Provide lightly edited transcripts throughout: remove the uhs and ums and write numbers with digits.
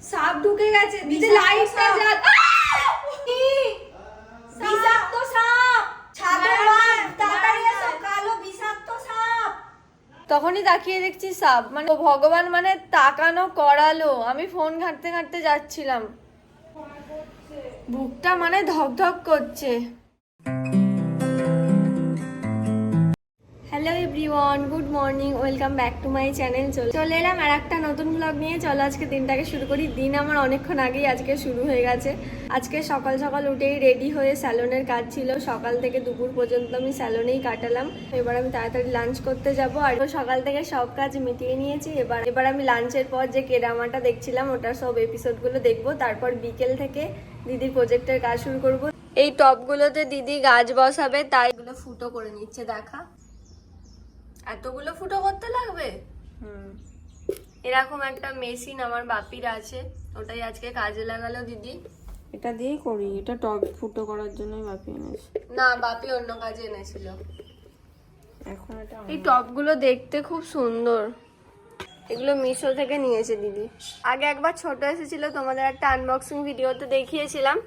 সাপ ঢুকে গেছে দিদি, লাইটটা জ্বাল। বিষাক্ত সাপ, ছাদের মার, তাড়াতাড়ি এসো, কালো বিষাক্ত সাপ। তখনই তাকিয়ে দেখছি সাপ, মানে ও ভগবান, মানে তাকানো করালো। আমি ফোন ঘাঁটতে ঘাঁটতে যাচ্ছিলাম, বুকটা মানে ধক করছে। Hello everyone, good morning, welcome back to my channel. চলে এলাম আর একটা নতুন ব্লগ নিয়ে। চলো আজকে দিনটাকে শুরু করি। দিন আমার অনেকক্ষণ আগেই আজকে শুরু হয়ে গেছে। আজকে সকাল সকাল উঠেই রেডি হয়ে স্যালনের কাজ ছিল, সকাল থেকে দুপুর পর্যন্ত আমি স্যালনেই কাটালাম। এবার আমি তাড়াতাড়ি লাঞ্চ করতে যাব, আর সকাল থেকে সব কাজ মিটিয়ে নিয়েছি। এবার আমি লাঞ্চের পর যে কেরামাটা দেখছিলাম ওটার সব এপিসোডগুলো দেখবো। তারপর বিকেল থেকে দিদির প্রজেক্টের কাজ শুরু করব। এই টবগুলোতে দিদি গাছ বসাবে, তাই এগুলো ফুটো করে নিচ্ছে। দেখা, এতগুলো ফুটো করতে লাগবে। এরকম একটা মেশিন আমার বাপির আছে, ওটাই আজকে কাজে লাগালো দিদি। এটা দিয়েই করি, এটা টব ফুটো করার জন্যই বাপি এনেছে। না, বাপি অন্য কাজে এনেছিল। এখন এটা এই টবগুলো দেখতে খুব সুন্দর, এগুলো মিশো থেকে নিয়েছে দিদি। আগে একবার ছোট এসেছিল, তোমাদের একটা আনবক্সিং ভিডিওতে দেখিয়েছিলাম,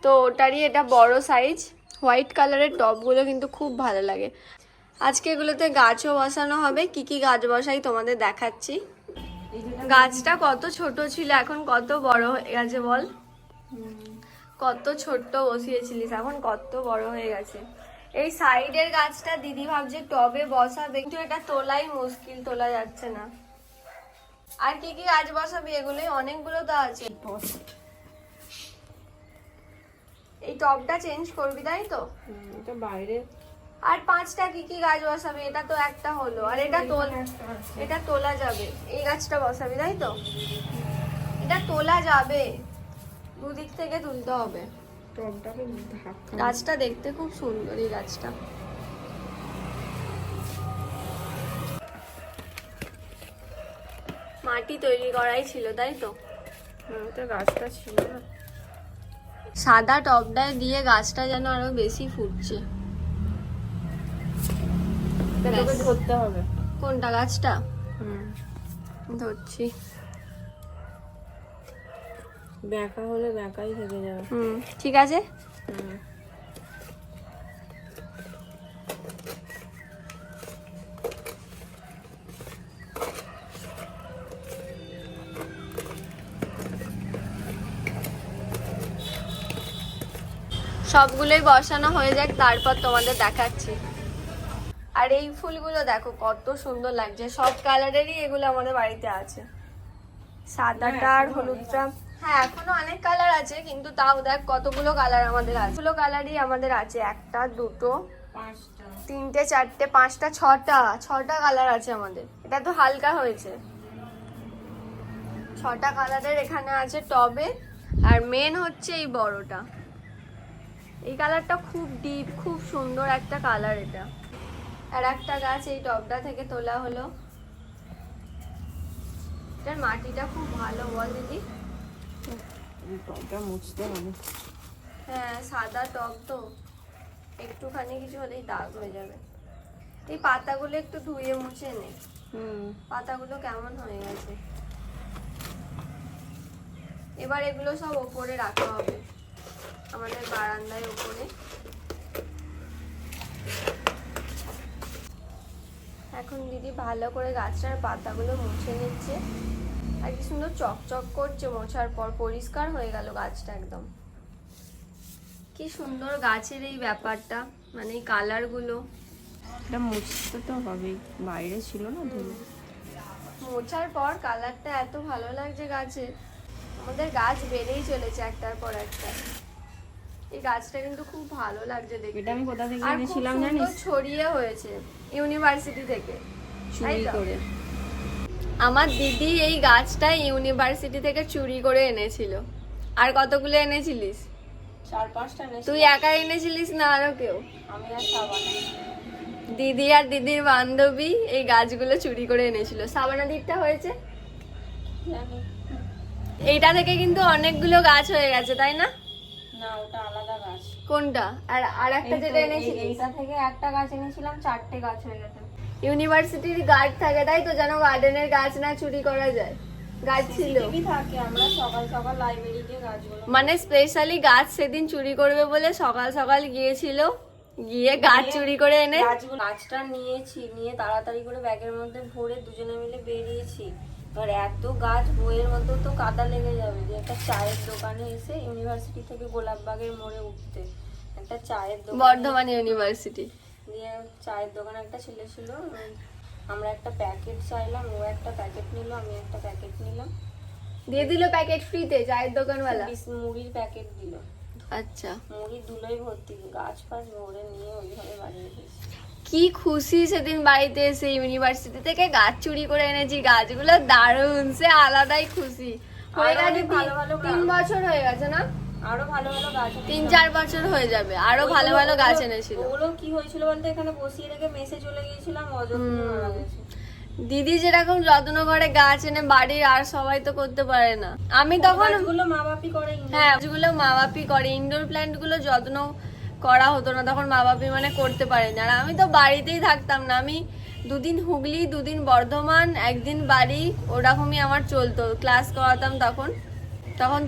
তো ওটারই এটা বড় সাইজ। হোয়াইট কালারের টবগুলো কিন্তু খুব ভালো লাগে। আজকে এগুলোতে গাছও বসানো হবে। কি কি গাছ বসাই তোমাদের দেখাচ্ছি। গাছটা কত ছোট ছিল, এখন কত বড় হয়ে গেছে বল। কত ছোট্ট বসিয়েছিলিস, এখন কত বড় হয়ে গেছে। এই সাইডের গাছটা দিদি ভাবছে টবে বসাবে, কিন্তু এটা তোলাই মুশকিল, তোলা যাচ্ছে না। আর কি কি গাছ বসাবি? এগুলোই অনেকগুলো তো আছে। এই টবটা চেঞ্জ করবি, তাই তো? এটা বাইরে। আর পাঁচটা কি কি গাছ বসাবি? এটা তো একটা হলো, আর এটা তোলা যাবে। এই গাছটা বসাবি, তাই তো? এটা তোলা যাবে, দুদিক থেকে তুলতে হবে। টবটাকে গাছটা দেখতে খুব সুন্দর, এই গাছটা। মাটি তৈরি করাই ছিল, তাই তো? এটা গাছটা ছিল না। সাদা টবটায় দিয়ে গাছটা যেন আরো বেশি ফুটছে। এটাকে ধরতে হবে। কোনটা? গাছটা ধরছি। ব্যাকা হলে ব্যাকাই থেকে যাবে। ঠিক আছে। সবগুলোই বসানো হয়ে যাক, তারপর তোমাদের দেখাচ্ছি। আর এই ফুলগুলো দেখো কত সুন্দর লাগছে, সব কালারেরই এগুলো আমাদের বাড়িতে আছে। সাদাটা আর হলুদটা, হ্যাঁ এখনো অনেক কালার আছে, কিন্তু তাও দেখ কতগুলো কালার আমাদের আছে। গুলো কালারই আমাদের আছে, একটা দুটো তিনটে চারটে পাঁচটা ছটা কালার আছে আমাদের। এটা তো হালকা হয়েছে। 6টা কালারের এখানে আছে টবে। আর মেন হচ্ছে এই বড়টা, এই কালারটা খুব ডিপ, খুব সুন্দর একটা কালার এটা। আর একটা গাছ এই টবটা থেকে তোলা হলো। এটার মাটিটা খুব ভালো, বল দিদি? টবটা মুছতে হবে। হ্যাঁ, সাদা টব তো, একটুখানি কিছু হলেই দাগ হয়ে যাবে। এই পাতাগুলো একটু ধুয়ে মুছে নে। পাতাগুলো কেমন হয়ে গেছে। এবার এগুলো সব ওপরে রাখা হবে, আমাদের বারান্দায় ওপরে। এখন দিদি ভালো করে গাছটার পাতাগুলো মুছে নিচ্ছে। আর কি সুন্দর চকচক করছে, মোছার পর পরিষ্কার হয়ে গেল গাছটা একদম। কি সুন্দর গাছের এই ব্যাপারটা, মানে এই কালারগুলো। এটা মুছতে তো হবেই, বাইরে ছিল না ধুলো। মোছার পর কালারটা এত ভালো লাগছে গাছের। আমাদের গাছ বেড়েই চলেছে একটার পর একটা। এই গাছটা কিন্তু খুব ভালো লাগছে দেখতে। এটা আমি কোথা থেকে আর এনেছিলাম খুব জানিস? সুন্দর ছড়িয়ে হয়েছে ইউনিভার্সিটি থেকে, চুরি করে। আমার দিদি এই গাছটা ইউনিভার্সিটি থেকে চুরি করে এনেছিল। আর কতগুলো এনেছিলিস? 4-5টা এনেছি। তুই একা এনেছিলিস না আরো কেউ? আমি আর সাবানা। দিদি আর দিদির বান্ধবী এই গাছগুলো চুরি করে এনেছিল। সাবানা দিকটা হয়েছে জানি এইটা থেকে, কিন্তু অনেকগুলো গাছ হয়ে গেছে, তাই না? না, ওটা আলাদা গাছ। কোনটা? আর একটা যেটা এনেছিলি? এইটা থেকে একটা গাছ এনেছিলাম, 4টে গাছ হয়ে গেছে। ইউনিভার্সিটির গার্ড থাকে, তাই তো, যেন গার্ডেনের গাছ না চুরি করা যায়। গাছ ছিল, CCTV থাকে, আমরা সকাল সকাল লাইব্রেরি গিয়ে গাছগুলো মানে স্পেশালি গাছ সেদিন চুরি করবে বলে সকাল সকাল গিয়েছিল, গিয়ে গাছ চুরি করে এনে গাছটা নিয়েছি, নিয়ে তাড়াতাড়ি করে ব্যাগের মধ্যে ভরে দুজনে মিলে বেরিয়েছি। এবার এত গাছ, বইয়ের মধ্যে তো কাদা লেগে যাবে, যে একটা চায়ের দোকানে এসে ইউনিভার্সিটি থেকে গোলাপবাগের মোড়ে উঠতে একটা চায়ের দোকান, বর্ধমান ইউনিভার্সিটি, দিয়ে চায়ের দোকানে একটা ছেলে ছিল, আমরা একটা প্যাকেট চাইলাম, ও একটা প্যাকেট নিল, আমি একটা প্যাকেট নিলাম, দিয়ে দিল প্যাকেট ফ্রিতে চায়ের দোকানওয়ালা। মুড়ির প্যাকেট দিল, আচ্ছা, মুড়ির দুলোই ভর্তি, গাছ ফাছ ভরে নিয়ে ওইভাবে বাড়ি এসেছি। কি খুশি সেদিন বাড়িতে এসে, ইউনিভার্সিটি থেকে গাছ চুরি করে এনেছি, গাছগুলো দারুণ, সে আলাদাই খুশি হয়ে গেছে। ভালো ভালো 3 বছর হয়ে গেছে না, আরো ভালো ভালো গাছ, 3-4 বছর হয়ে যাবে, আরো ভালো ভালো গাছ এনেছিল। ওগুলো কি হয়েছিল বলতে, এখানে বসিয়ে রেখে মেসে চলে গিয়েছিলাম, অযত্নে মারা গেছে। দিদি যেরকম যত্ন করে গাছ এনে বাড়ির, আর সবাই তো করতে পারে না। আমি তখন গাছগুলো মা বাপি করে, হ্যাঁ, গাছগুলো মা বাপি করে, ইনডোর প্ল্যান্ট গুলো যত্ন করা হতো না তখন, মা বাপি মানে করতে পারেনি। আর আমি তো বাড়িতেই থাকতাম না, আমি 2 দিন হুগলি, 2 দিন বর্ধমান, 1 দিন বাড়ি, ওরকমই আমার চলতো। ক্লাস করাতাম তখন,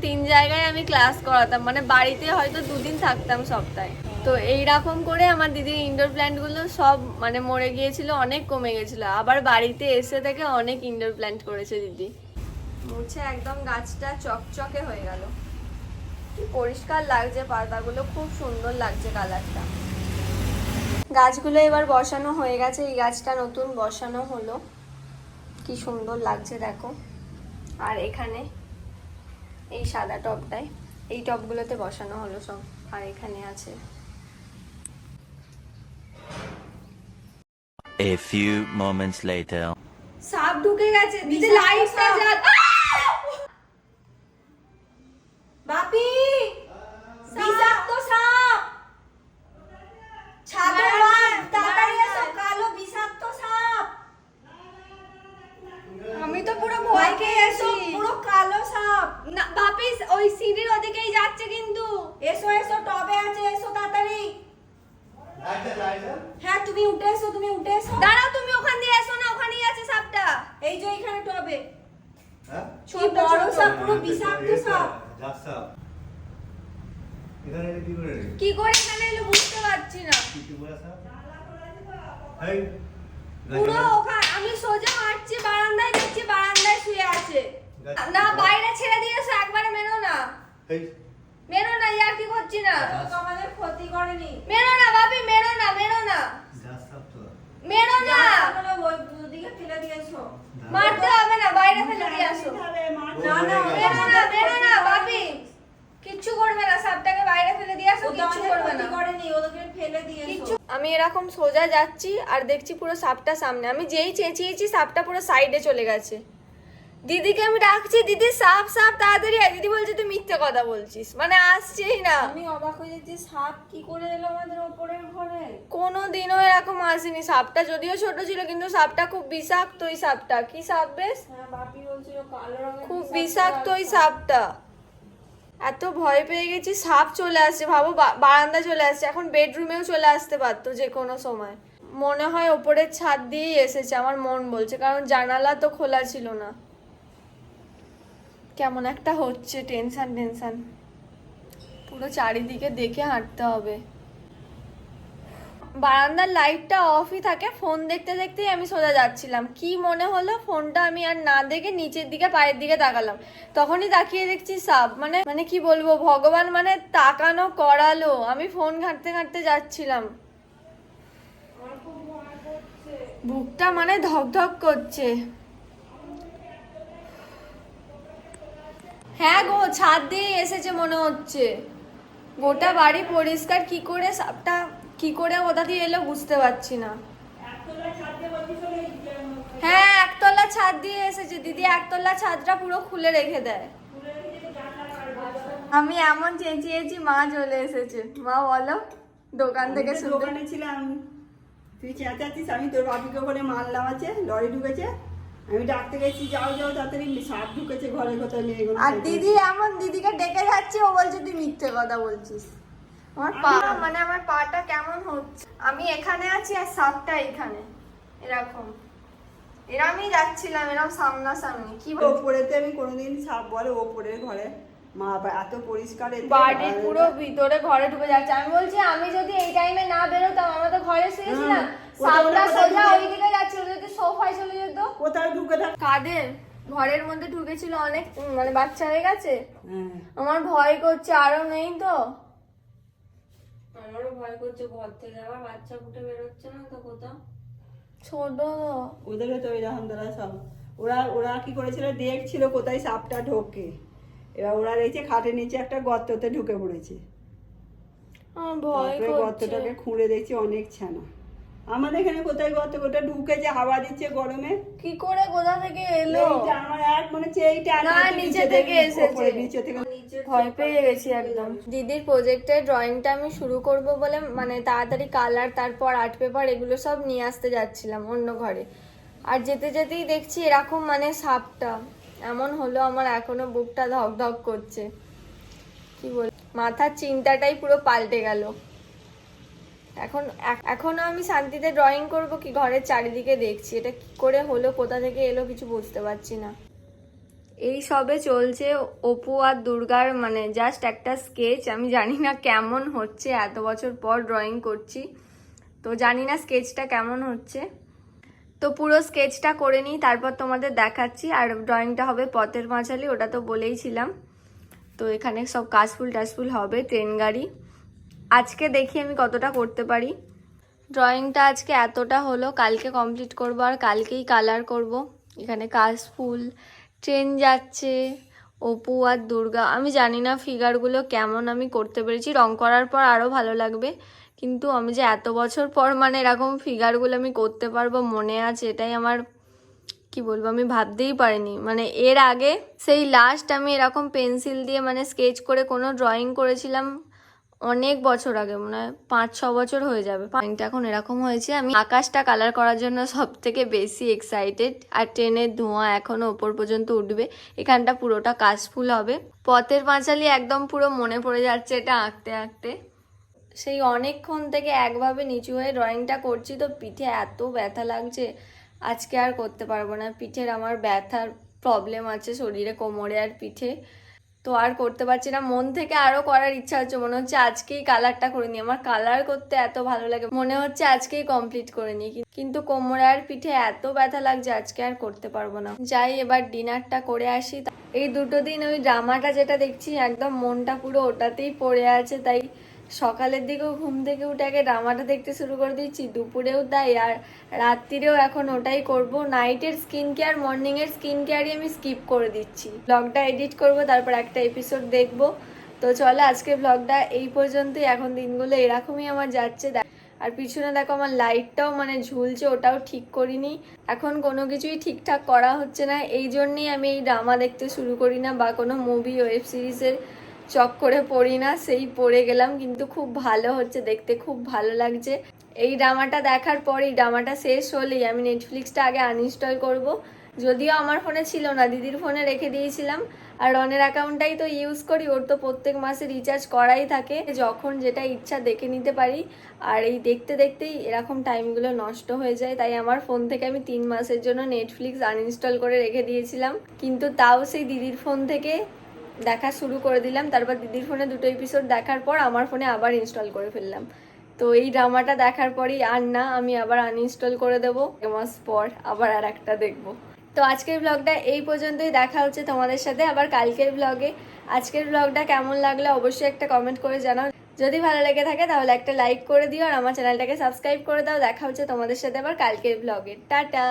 3 জায়গায় আমি ক্লাস করাতাম, মানে বাড়িতে হয়তো 2 দিন থাকতাম সপ্তাহে। তো এইরকম করে আমার দিদির ইনডোর প্ল্যান্ট গুলো সব মানে মরে গিয়েছিল, অনেক কমে গেছিল। আবার বাড়িতে এসে থেকে অনেক ইনডোর প্ল্যান্ট করেছে দিদি, মুছে একদম গাছটা চকচকে হয়ে গেল। কি পরিষ্কার লাগছে, পাতাগুলো খুব সুন্দর লাগছে কালারটা। গাছগুলো এবার বসানো হয়ে গেছে, এই গাছটা নতুন বসানো হলো, কি সুন্দর লাগছে দেখো। আর এখানে এই সাদা টবটায়, এই টবগুলোতে বসানো হলো সব, আর এখানে আছে। A few moments later. সাপ ঢুকে গেছে, দিদি লাইটটা জ্বাল। বাপি, বিষাক্ত সাপ, ছাদে বাঁধ, তাড়াতাড়ি এসো, কালো বিষাক্ত সাপ। আমি তো পুরো ভয় খেয়ে এসো, গেছি। পুরো কালো সাপ। না বাপি, ওই সিঁড়ির ওদিকেই যাচ্ছে কিন্তু। এসো এসো, টবে আছে, এসো তাড়াতাড়ি। হ্যাঁ, তুমি উঠে এসো, তুমি উঠে এসো। দাঁড়াও, তুমি ওখান দিয়ে এসো না, ওখানেই আছে সাপটা। এই যে এখানে টবে, হ্যাঁ? কি বড় সাপ, পুরো বিষাক্ত সাপ। জাত সাপ। এখানে এলে কি করে রে? কি করে এখানে এলো বুঝতে পারছি না। কি বলা সাপ? এই, পুরো ওখানে আমি সোজা হাঁটছি, বারান্দায় দেখছি বারান্দায় শুয়ে আছে। না বাইরে ছেড়ে দিয়েছো, একবারে মেরো না, এই, মেরো না, ইয়ার কি করছি না, ও তো আমাদের ক্ষতি করেনি। মেরো না বাপি, মেরো না, মেরো না, জাত সাপ তো। মেরো না, তাহলে ওই দুদিকে ফেলে দিয়েছো। মারতে হবে না, বাইরে ফেলে দিয়ে আসো। না না, মেরো না, মেরো না বাপি, কিচ্ছু করবে না, সাপটাকে বাইরে ফেলে দিয়ে আসো, ও তো কিচ্ছু আমাদের করবে ক্ষতি না। করেনি, ওদেরকে ফেলে দিয়েছো। আমি এরকম সোজা যাচ্ছি আর দেখছি পুরো সাপটা সামনে, আমি যেই চেঁচিয়েছি সাপটা পুরো সাইডে চলে গেছে। দিদিকে আমি ডাকছি, দিদি সাপ সাপ তাড়াতাড়ি আয়, দিদি বলছে তুই মিথ্যে কথা বলছিস, মানে আসছেই না। আমি অবাক হয়ে যাচ্ছি, সাপ কি করে এলো আমাদের ওপরের ঘরে। কোনোদিনও এরকম আসেনি, সাপটা যদিও ছোট ছিল কিন্তু সাপটা খুব বিষাক্ত। ওই সাপটা কি সাপ বেশ, হ্যাঁ, বাপি বলছিল কালো রঙের খুব বিষাক্ত ওই সাপটা। এত ভয় পেয়ে গেছি, সাপ চলে আসছে, ভাবো বারান্দা চলে আসছে, এখন বেডরুমেও চলে আসতে পারতো যে কোনো সময়। মনে হয় ওপরের ছাদ দিয়েই এসেছে, আমার মন বলছে, কারণ জানালা তো খোলা ছিল না। কেমন একটা হচ্ছে, টেনশন টেনশন, পুরো চারিদিকে দেখে হাঁটতে হবে। বারান্দার লাইটটা অফই থাকে, ফোন দেখতে দেখতেই আমি সোজা যাচ্ছিলাম, কি মনে হলো ফোনটা আমি আর না দেখে নিচের দিকে পায়ের দিকে তাকালাম, তখনই তাকিয়ে দেখছি সাপ। মানে মানে কি বলবো, ভগবান মানে তাকানো করালো, আমি ফোন ঘাঁটতে ঘাঁটতে যাচ্ছিলাম, বুকটা মানে ধকধক করছে। হ্যাঁ গো, ছাদ দিয়ে এসেছে মনে হচ্ছে, গোটা বাড়ি পরিষ্কার, কি করে সাপটা কি করে কোথা দিয়ে এলো বুঝতে পারছি না। হ্যাঁ, একতলা ছাদ দিয়ে এসেছে দিদি, একতলা ছাদটা পুরো খুলে রেখে দেয়। আমি এমন চেঁচিয়েছি, মা চলে এসেছে। মা বলো, দোকান থেকে শুনতে। দোকানে ছিলাম, তুই চেঁচাচ্ছিস, আমি তোর বাপিকে বলে মারলাম, আছে লরি ঢুকেছে, আমি ডাকতে গেছি, যাও যাও তাড়াতাড়ি, সাপ ঢুকেছে ঘরে, কোথাও নিয়ে গেল। আর দিদি এমন, দিদিকে ডেকে যাচ্ছে, ও বলছে তুই মিথ্যে কথা বলছিস। আমার পা মানে আমার পাটা কেমন হচ্ছে, আমি এখানে আছি আর সাপটা এখানে, এরকম এরমই যাচ্ছিলাম, এরম সামনাসামনি। কি বল, ওপরেতে আমি কোনোদিন সাপ বলে ওপরের ঘরে মা এত পরিষ্কার এতে বাড়ির পুরো ভিতরে ঘরে ঢুকে যাচ্ছে। আমি বলছি আমি যদি এই টাইমে না বেরোতাম, আমরা তো ঘরে শুয়েছিলাম, সামনা সোজা ওইদিকে যাচ্ছিল, যদি সোফায় চলে যেত। কোথায় ঢুকে থাক। কাদের ঘরের মধ্যে ঢুকেছিল অনেক, মানে বাচ্চা হয়ে গেছে। হ্যাঁ আমার ভয় করছে, আরো নেই তো। আমারও ভয় করছে, ঘর থেকে আবার বাচ্চা ফুটে বেরোচ্ছে না তো কোথাও। ছোট ওদেরও তো এরকম ধরা সব। ওরা ওরা কি করেছিল, দেখছিল কোথায় সাপটা ঢোকে, এবার ওরা দেখছে খাটের নিচে একটা গর্ততে ঢুকে পড়েছে। আমার ভয় তারপরে করছে। গর্তটাকে খুঁড়ে দেখছি অনেক ছানা। আমাদের এখানে কোথায় গর্ত, কোথায় ঢুকেছে, হাওয়া দিচ্ছে গরমে। কি করে কোথা থেকে এলো? এইটা আমার এক মনে হচ্ছে এইটা না, নিচে থেকে এসেছে। নিচে থেকে ভয় পেয়ে গেছি একদম। দিদির প্রজেক্টের ড্রয়িংটা আমি শুরু করব বলে মানে তাড়াতাড়ি কালার, তারপর আর্ট পেপার এগুলো সব নিয়ে আসতে যাচ্ছিলাম অন্য ঘরে। আর যেতে যেতেই দেখছি এরকম মানে সাপটা এমন হলো, আমার এখনো বুকটা ধক ধক করছে। কি বল, মাথার চিন্তাটাই পুরো পাল্টে গেল। এখনো আমি শান্তিতে ড্রয়িং করব কি ঘরের চারিদিকে দেখছি এটা কি করে হলো, কোথা থেকে এলো কিছু বুঝতে পারছি না। এই সবে চলছে অপু আর দুর্গার মানে জাস্ট একটা স্কেচ। আমি জানি না কেমন হচ্ছে, এত বছর পর ড্রয়িং করছি তো জানি না স্কেচটা কেমন হচ্ছে। তো পুরো স্কেচটা করে নিই, তারপর তোমাদের দেখাচ্ছি। আর ড্রয়িংটা হবে পথের পাঁচালী, ওটা তো বলেইছিলাম। তো এখানে সব কাশফুল টাশফুল হবে, ট্রেন গাড়ি। আজকে দেখি আমি কতটা করতে পারি। ড্রয়িংটা আজকে এতটা হলো, কালকে কমপ্লিট করব আর কালকেই কালার করব। এখানে কাশফুল, ট্রেন যাচ্ছে, অপু আর দুর্গা। আমি জানি না ফিগারগুলো কেমন আমি করতে পেরেছি, রং করার পর আরও ভালো লাগবে। কিন্তু আমি যে এত বছর পর মানে এরকম ফিগারগুলো আমি করতে পারবো মনে আছে, এটাই আমার কি বলবো, আমি ভাবতেই পারিনি। মানে এর আগে সেই লাস্ট আমি এরকম পেন্সিল দিয়ে মানে স্কেচ করে কোনো ড্রয়িং করেছিলাম অনেক বছর আগে, মনে হয় 5-6 বছর হয়ে যাবে। ড্রয়িংটা এখন এরকম হয়েছে। আমি আকাশটা কালার করার জন্য সব থেকে বেশি এক্সাইটেড। আর ট্রেনের ধোঁয়া এখনো ওপর পর্যন্ত উঠবে, এখানটা পুরোটা কাশফুল হবে। পথের পাঁচালী একদম পুরো মনে পড়ে যাচ্ছে এটা আঁকতে আঁকতে। সেই অনেকক্ষণ থেকে একভাবে নিচু হয়ে ড্রয়িংটা করছি, তো পিঠে এত ব্যথা লাগছে, আজকে আর করতে পারবো না। পিঠের আমার ব্যথার প্রবলেম আছে শরীরে, কোমরে আর পিঠে, তো আর করতে পারছি না। মন থেকে আরো করার ইচ্ছা হচ্ছে, মনে হচ্ছে আজকেই কালারটা করে নিই। আমার কালার করতে এত ভালো লাগে, মনে হচ্ছে আজকেই কমপ্লিট করে নিই। কিন্তু কোমরে আর পিঠে এত ব্যথা লাগছে, আজকে আর করতে পারবো না। যাই এবার ডিনারটা করে আসি। এই দুটো দিন ওই ড্রামাটা যেটা দেখছি একদম মনটা পুরো ওটাতেই পড়ে আছে, তাই সকালের দিকেও ঘুম থেকে উঠে আগে ড্রামাটা দেখতে শুরু করে দিচ্ছি, দুপুরেও তাই, আর রাত্রিরেও এখন ওটাই করব। নাইটের স্কিন কেয়ার, মর্নিংয়ের স্কিন কেয়ারই আমি স্কিপ করে দিচ্ছি। ব্লগটা এডিট করব, তারপর একটা এপিসোড দেখব। তো চলো আজকে ব্লগটা এই পর্যন্তই। এখন দিনগুলো এরকমই আমার যাচ্ছে। আর পিছনে দেখো আমার লাইটটাও মানে ঝুলছে, ওটাও ঠিক করিনি। এখন কোনো কিছুই ঠিকঠাক করা হচ্ছে না, এই জন্যই আমি এই ড্রামা দেখতে শুরু করি না বা কোনো মুভি ওয়েব সিরিজের চক্করে পড়ি না। সেই পড়ে গেলাম, কিন্তু খুব ভালো হচ্ছে দেখতে, খুব ভালো লাগছে। এই ড্রামাটা দেখার পর, এই ড্রামাটা শেষ হলেই আমি নেটফ্লিক্সটা আগে আনইনস্টল করব। যদিও আমার ফোনে ছিল না, দিদির ফোনে রেখে দিয়েছিলাম। আর রনের অ্যাকাউন্টটাই তো ইউজ করি, ওর তো প্রত্যেক মাসে রিচার্জ করাই থাকে, যখন যেটা ইচ্ছা দেখে নিতে পারি। আর এই দেখতে দেখতেই এরকম টাইমগুলো নষ্ট হয়ে যায়, তাই আমার ফোন থেকে আমি 3 মাসের জন্য নেটফ্লিক্স আনইনস্টল করে রেখে দিয়েছিলাম। কিন্তু তাও সেই দিদির ফোন থেকে দেখা শুরু করে দিলাম। তারপর দিদির ফোনে 2টো এপিসোড দেখার পর আমার ফোনে আবার ইনস্টল করে ফেললাম। তো এই ড্রামাটা দেখার পরই আর না, আমি আবার আনইনস্টল করে দেবো, 1 মাস পর আবার আর একটা দেখবো। তো আজকের ব্লগটা এই পর্যন্তই, দেখা হচ্ছে তোমাদের সাথে আবার কালকের ব্লগে। আজকের ব্লগটা কেমন লাগলো অবশ্যই একটা কমেন্ট করে জানাও। যদি ভালো লেগে থাকে তাহলে একটা লাইক করে দিও, আর আমার চ্যানেলটাকে সাবস্ক্রাইব করে দাও। দেখা হচ্ছে তোমাদের সাথে আবার কালকের ব্লগে। টাটা।